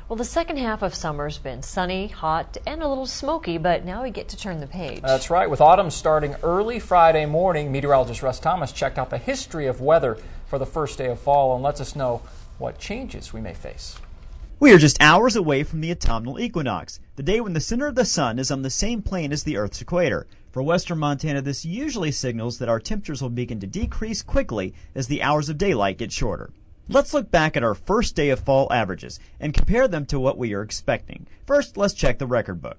Well, the second half of summer's been sunny, hot, and a little smoky, but now we get to turn the page. That's right. With autumn starting early Friday morning, meteorologist Russ Thomas checked out the history of weather for the first day of fall and lets us know what changes we may face. We are just hours away from the autumnal equinox, the day when the center of the sun is on the same plane as the Earth's equator. For western Montana, this usually signals that our temperatures will begin to decrease quickly as the hours of daylight get shorter. Let's look back at our first day of fall averages and compare them to what we are expecting. First, let's check the record book.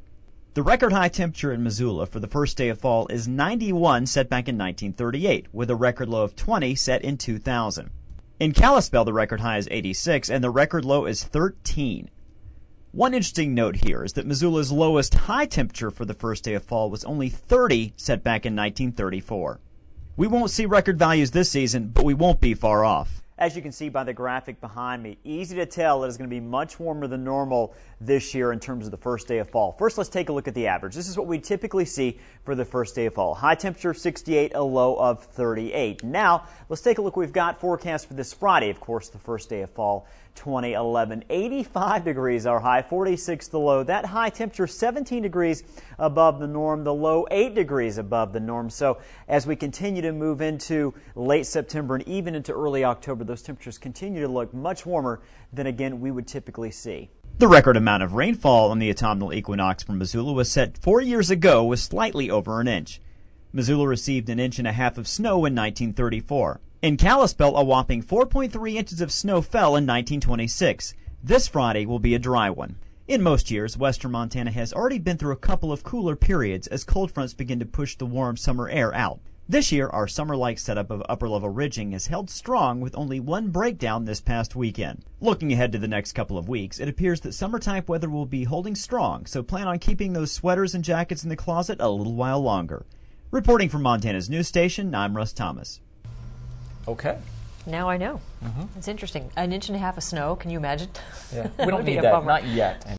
The record high temperature in Missoula for the first day of fall is 91, set back in 1938, with a record low of 20 set in 2000. In Kalispell, the record high is 86 and the record low is 13. One interesting note here is that Missoula's lowest high temperature for the first day of fall was only 30, set back in 1934. We won't see record values this season, but we won't be far off. As you can see by the graphic behind me, easy to tell it is going to be much warmer than normal this year in terms of the first day of fall. First, let's take a look at the average. This is what we typically see for the first day of fall. High temperature of 68, a low of 38. Now, let's take a look. We've got forecast for this Friday, of course, the first day of fall, 2011. 85 degrees our high, 46 the low. That high temperature 17 degrees above the norm, the low 8 degrees above the norm. So as we continue to move into late September and even into early October, those temperatures continue to look much warmer than, again, we would typically see. The record amount of rainfall on the autumnal equinox from Missoula was set 4 years ago with slightly over an inch. Missoula received an inch and a half of snow in 1934. In Kalispell, a whopping 4.3 inches of snow fell in 1926. This Friday will be a dry one. In most years, western Montana has already been through a couple of cooler periods as cold fronts begin to push the warm summer air out. This year, our summer-like setup of upper-level ridging has held strong with only one breakdown this past weekend. Looking ahead to the next couple of weeks, it appears that summer-type weather will be holding strong, so plan on keeping those sweaters and jackets in the closet a little while longer. Reporting from Montana's news station, I'm Russ Thomas. Okay. Now I know. It's interesting. An inch and a half of snow, can you imagine? Yeah, we don't need that, not yet.